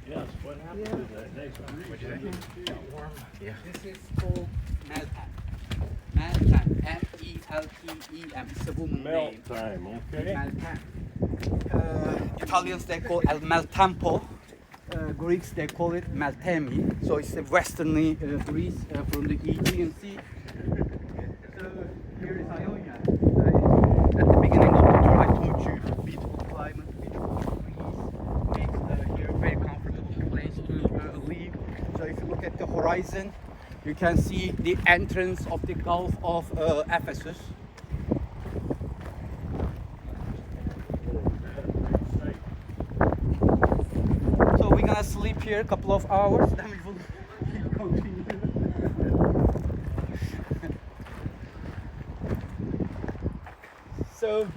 Yes, what happened to that next one? What'd you say? Yeah. This is called Meltem. Meltem. M-E-L-T-E-M. It's a woman Melt name. time, okay? Meltem. Italians, they call it Meltempo. Greeks, they call it Meltemi. So it's a westerly Greece from the Aegean Sea. So here is Ionia. At the beginning of the tour, I told you beautiful climate, beautiful trees, makes here a very comfortable place to live. So if you look at the horizon, you can see the entrance of the Gulf of Ephesus. So we're gonna sleep here a couple of hours, then we will continue. So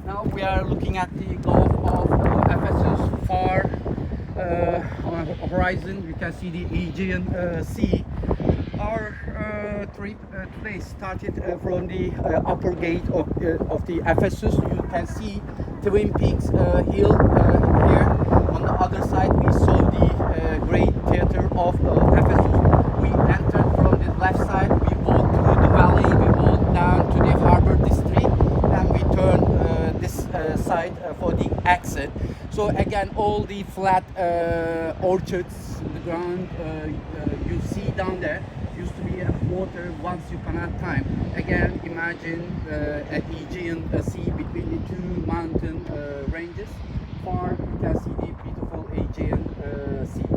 now we are looking at the Gulf of Ephesus. Far on the horizon, you can see the Aegean Sea. Our trip today started from the upper gate of the Ephesus. You can see Twin Peaks hill here. On the other side, we saw the great theater of Ephesus. We entered from the left side. We walked through the valley. We walked down to the harbor district. Then we turned this side for the exit. So again, all the flat orchards, the ground you see down there used to be water once upon a time. Again, imagine an Aegean Sea between the two mountain ranges. Far you can see the beautiful Aegean Sea.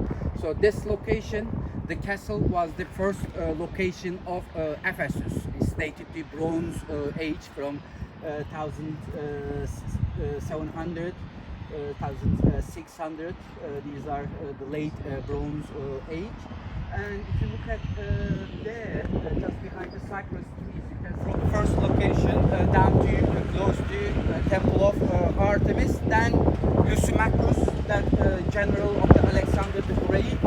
So this location, the castle, was the first location of Ephesus. It's dated the Bronze Age from 1700. 1600. These are the late Bronze Age. And if you look at there, just behind the cypress trees, you can see the first location down to close to Temple of Artemis. Then Lysimachus, that general of the Alexander the Great, he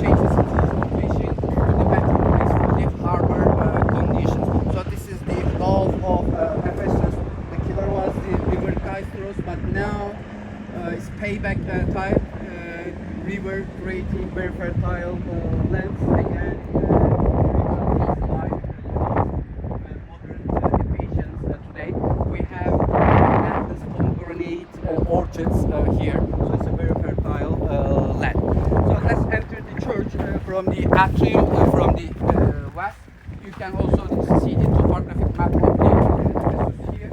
changes his location to the better place for the harbor conditions. So this is the Gulf of Ephesus. The killer was the river Kaisteros, but now it's payback time. River creating very fertile lands again. Modern innovations today. We have endless pomegranate orchards here, so it's a very fertile land. So let's enter the church from the atrium from the west. You can also see the topographic map of the Ephesus here.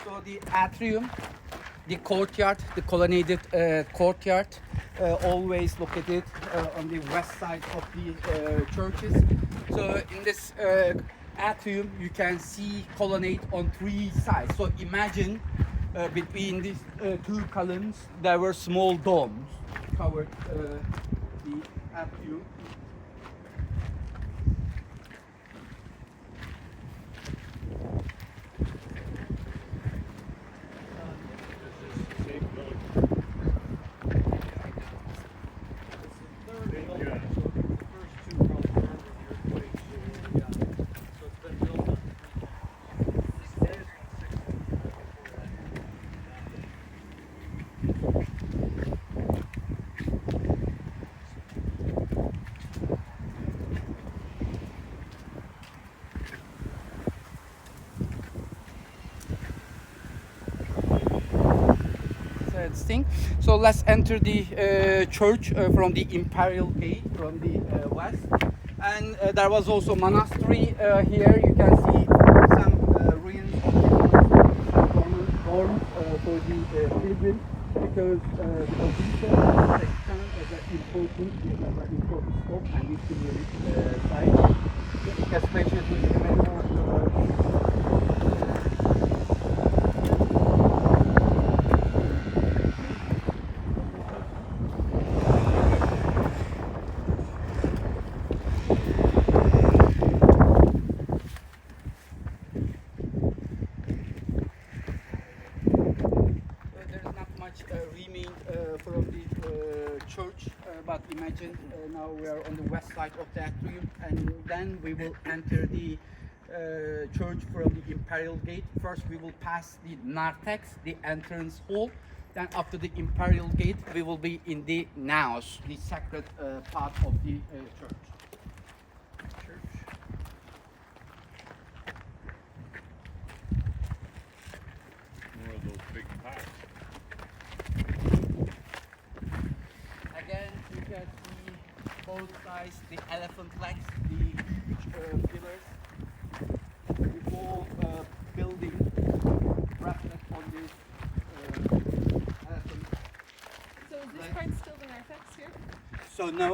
So the atrium, the courtyard, the colonnaded courtyard, always located on the west side of the churches. So in this atrium, you can see colonnade on three sides. So imagine between these two columns, there were small domes covered the atrium. Thing. So let's enter the church from the imperial gate from the west, and there was also monastery here. You can see some ruins of the dorms for the pilgrims, because the position as important, we have an important scope and we can side, especially to the from the church, but imagine now we are on the west side of the atrium, and then we will enter the church from the imperial gate. First we will pass the narthex, the entrance hall, then after the imperial gate we will be in the naos, the sacred part of the church. One of those big pipes. Again, you can see both sides, the elephant legs, the huge pillars, the whole building wrapped on this elephant. So is this part still the narthex here? So no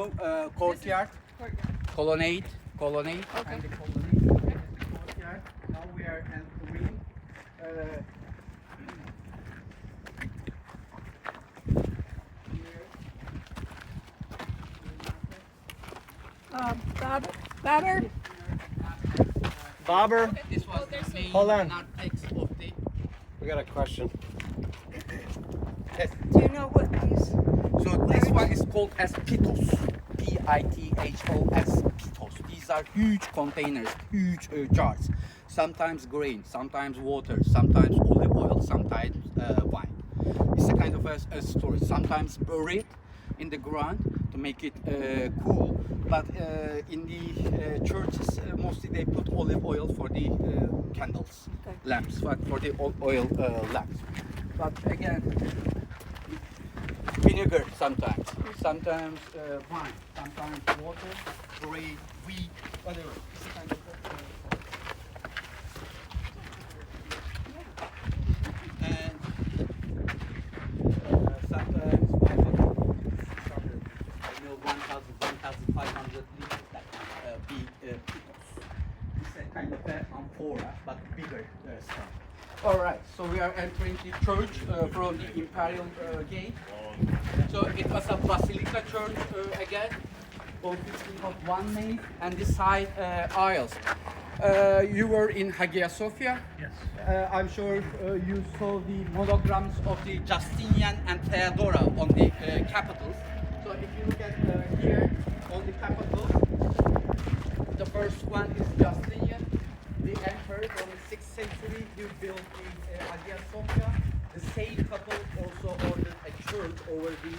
courtyard, Courtyard. colonnade, Okay. and the colonnade is the courtyard. Now we are entering. Bobber, This was there's the main Hold on. narthex of the. we got a question. Yes. Do you know what these? So this one is called as pitos, P-I-T-H-O-S, pitos. These are huge containers, huge jars. Sometimes grain, sometimes water, sometimes olive oil, sometimes wine. It's a kind of a storage. Sometimes buried in the ground to make it cool. But in the churches, mostly they put olive oil for the candles, Okay. lamps, for the oil lamps. But again, vinegar sometimes, sometimes wine, sometimes water, grain, wheat, whatever. It's a kind of and sometimes 1,500 liters, that big pitos. It's a kind of an amphora, but bigger stuff. All right, so we are entering the church from the imperial gate. So it was a basilica church again, consisting of one nave and the side aisles. You were in Hagia Sophia. Yes. I'm sure you saw the monograms of the Justinian and Theodora on the capitals. So if you look at here on the capital, the first one is Justinian. The emperor from the 6th century, he built the Hagia Sophia. The same couple also ordered a church over the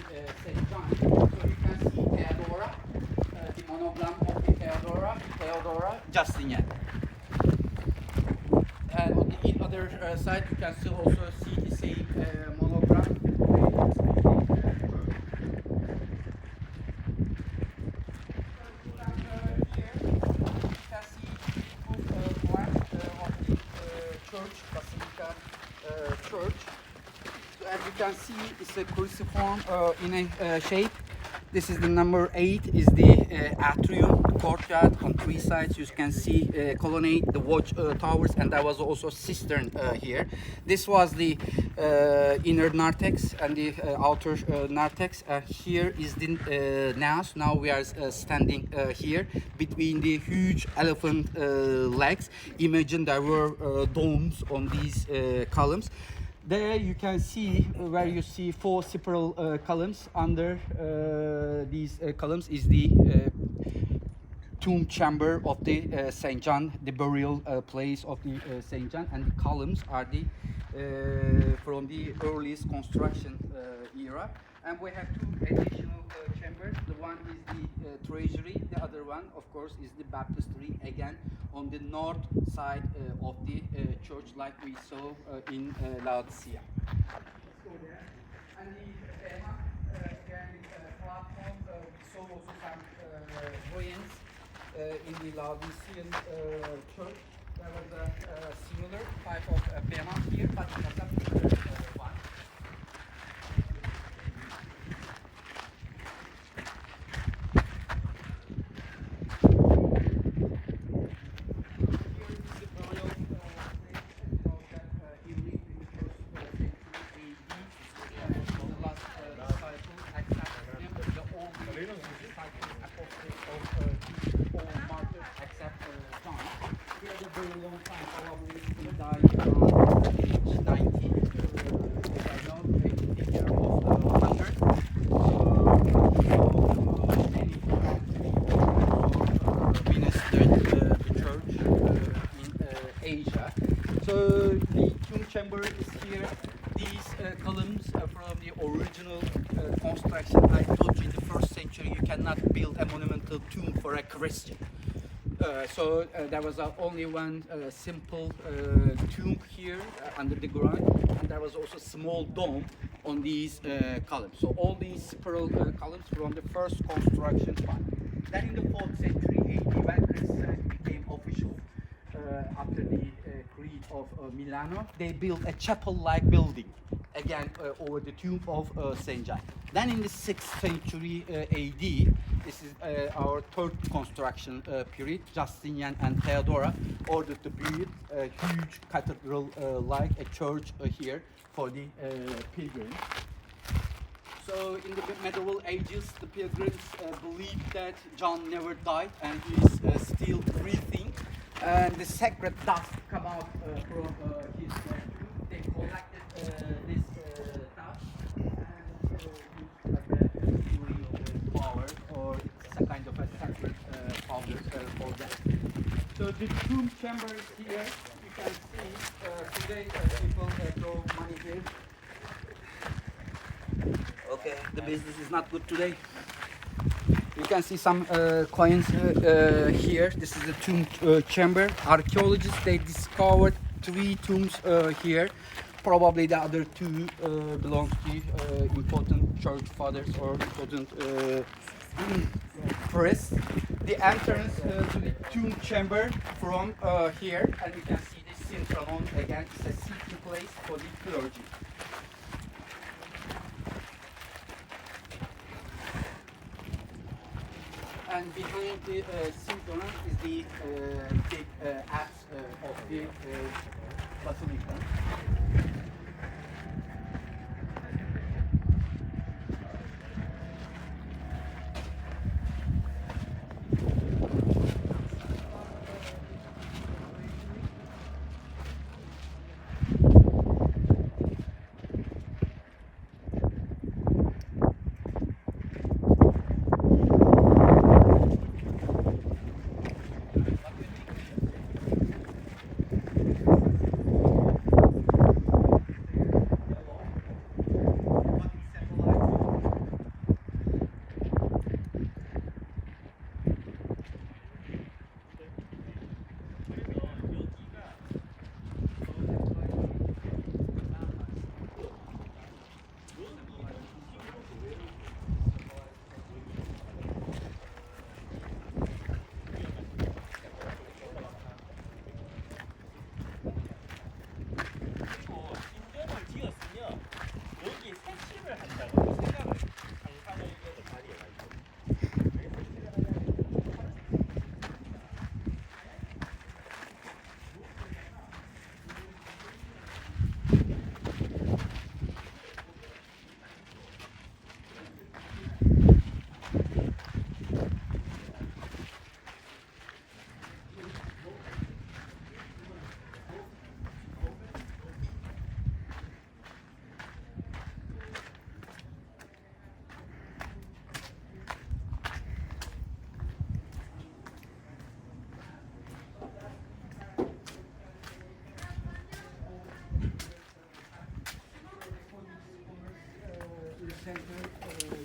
St. John. So you can see Theodora, the monogram of the Theodora, Justinian. And on the other side, you can still also see the same monogram. Basilica church. So as you can see, it's a cruciform in a shape. This is the number 8, is the atrium, the courtyard on 3 sides. You can see colonnade, the watch towers, and there was also cistern here. This was the inner narthex and the outer narthex. Here is the naos. Now we are standing here between the huge elephant legs. Imagine there were domes on these columns. There you can see where you see 4 sepal columns. Under these columns is the tomb chamber of the St. John, the burial place of the St. John, and the columns are the from the earliest construction era. And we have 2 additional chambers. The one is the treasury. The other one, of course, is the baptistry. Again, on the north side of the church, like we saw in Laodicea. Let's go there. And the again, platform. We saw also some ruins in the Laodicean church. There was a similar type of bema here, but it was a bigger one. monumental construction. I told you in the first century you cannot build a monumental tomb for a Christian. So there was only one simple tomb here under the ground, and there was also a small dome on these columns. So all these spiral columns from the first construction part. Then in the 4th century AD, when Christianity became official, after the Creed of Milano, they built a chapel-like building, again over the tomb of St. John. Then in the 6th century AD, this is our third construction period, ژوستینین and Theodora ordered to build a huge cathedral like a church here for the pilgrims. So in the medieval ages, the pilgrims believed that John never died and he is still breathing. And the sacred dust come out from his tomb. They collected this dust and used like a theory of the power, or it's a kind of a sacred powder for that. So the tomb chamber is here. You can see today people throw money here. Okay, the business is not good today. You can see some coins here. This is the tomb chamber. Archaeologists, they discovered 3 tombs here. Probably the other 2 belong to important church fathers or important priests. The entrance to the tomb chamber from here, and you can see the synchronon again. It's a seating place for the clergy. And behind the synchronon is the big apse of the Basilica.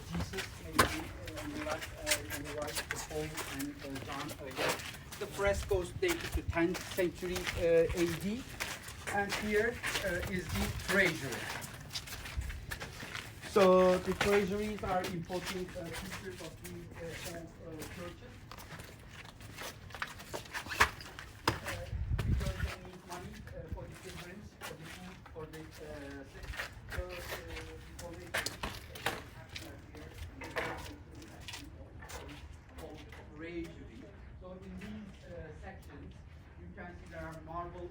Jesus, maybe on the right, the Paul and John. The frescoes dated to 10th century AD, and here is the treasury. So the treasuries are important pieces of the old churches. Because they need money for the pilgrims, for the food, for the sick. So So in these sections, you can see there are marble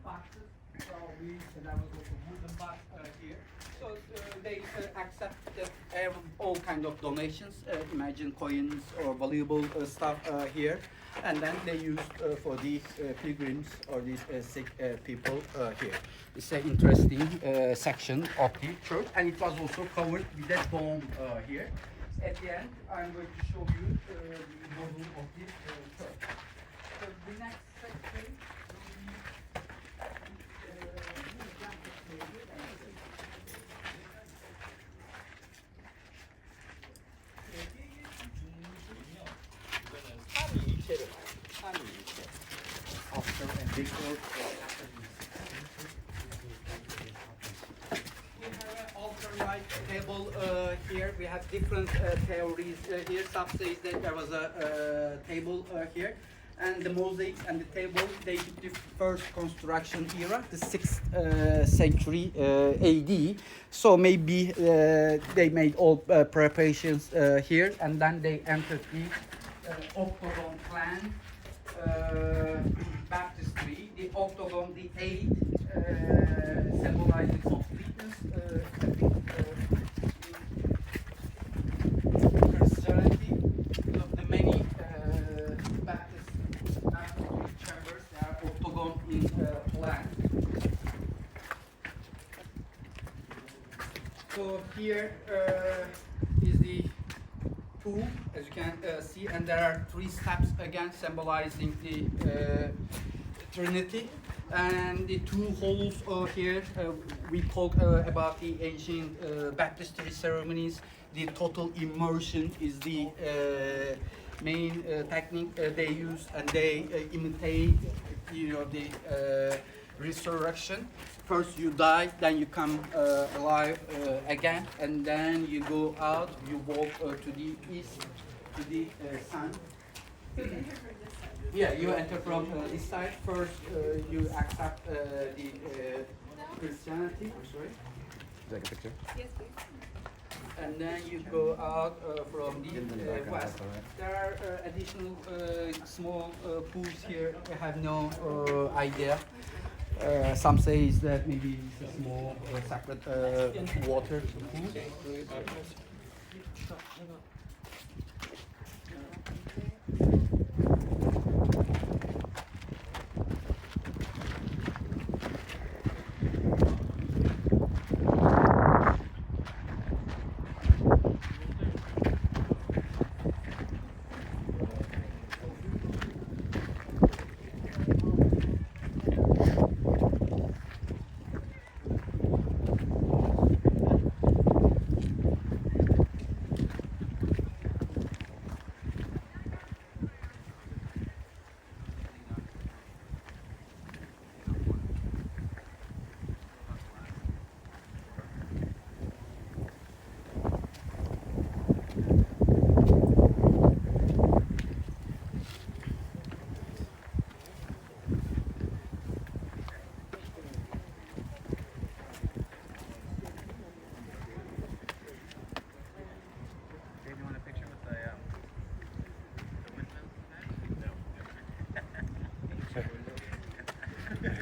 boxes. Probably there was also wooden box here. So they accept all kind of donations. Imagine coins or valuable stuff here, and then they used for these pilgrims or these sick people here. It's an interesting section of the church, and it was also covered with a dome here. At the end, I'm going to show you the model of the church. So the next section will be We have an altar-like table here. We have different theories here. Some say that there was a table here. And the mosaics and the table date to the first construction era, the 6th century AD. So maybe they made all preparations here, and then they entered the octagon plan baptistry. The octagon, the 8, symbolizing completeness. Christianity, the many chambers, they are octagon in plan. So here is the pool, as you can see, and there are 3 steps again symbolizing the Trinity. And the 2 halls here, we talk about the ancient baptistry ceremonies. The total immersion is the main technique they use, and they imitate, the resurrection. First you die, then you come alive again, and then you go out, you walk to the east, to the sun. Yeah, you enter from this side. First you accept the Christianity. I'm sorry. Take a picture. Yes, please. And then you go out from the west. There are additional small pools here. I have no idea. Some say that maybe it's a small separate water pool.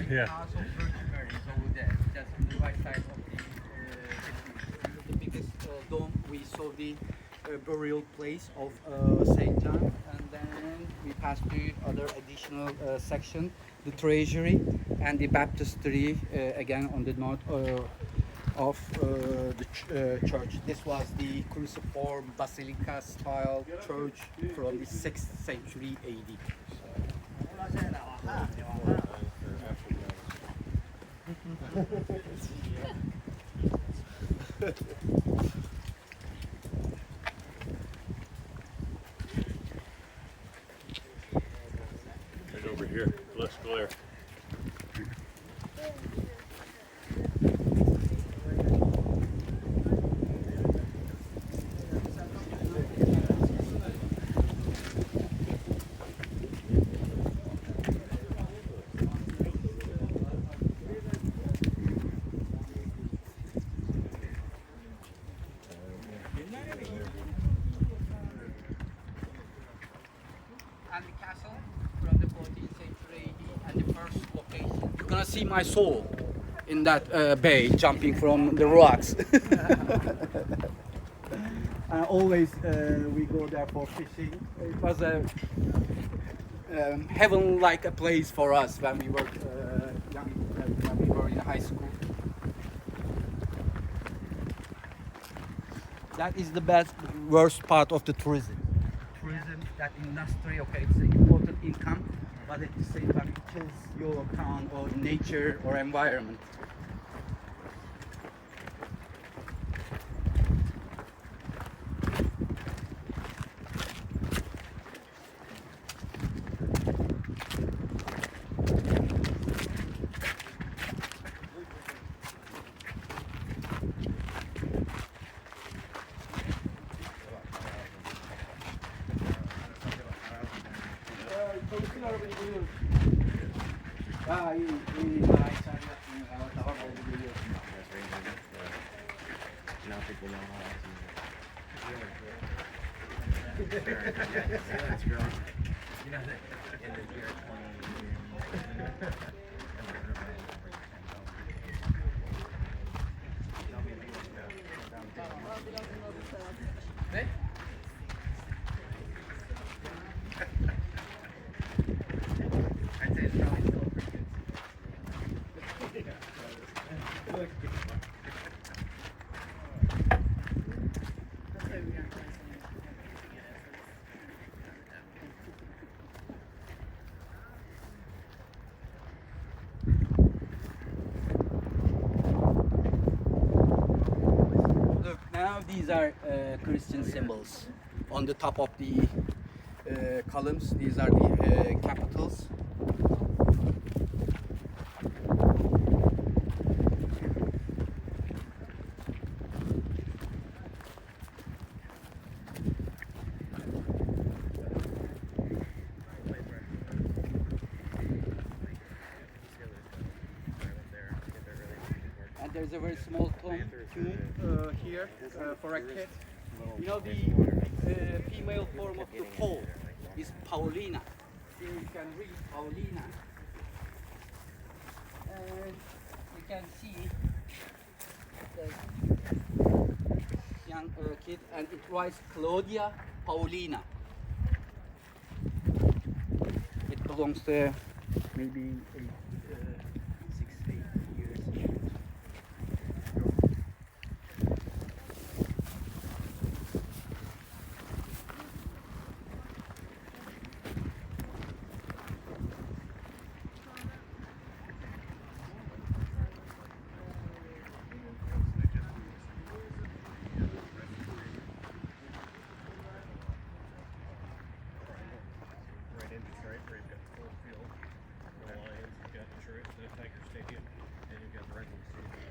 Yeah. Castle Virginary is over there. That's on the right side of the biggest dome. We saw the burial place of St. John, and then we passed to other additional section, the treasury and the baptistry again on the north of the church. This was the cruciform basilica style church from the 6th century AD. Right over here, less glare. And the castle from the 14th century AD, and the first location. You're gonna see my soul in that bay jumping from the rocks. Always we go there for fishing. It was a heaven-like a place for us when we were young, when we were in high school. That is the worst part of the tourism. Tourism, that industry, okay, it's an important income, but at the same time it kills your town or nature or environment. Bütün arabayı görüyoruz. Ha iyi, iyi. Daha içeride yaptım. Hava tamam oldu, görüyoruz. Now people know how to use You know that in the year 20. Ne? I'd say it's probably still pretty good. Look, now these are Christian symbols. On the top of the columns, these are the capitals. And there's a very small tomb here for a kid. You know the female form of the pole is Paulina. Here you can read Paulina. And you can see the young kid, and it writes Claudia Paulina. It belongs to maybe 6, 8 years. Right in Detroit, where you've got the full field, the Lions, you've got Detroit, the Tiger Stadium, and you've got the Red Wings Stadium.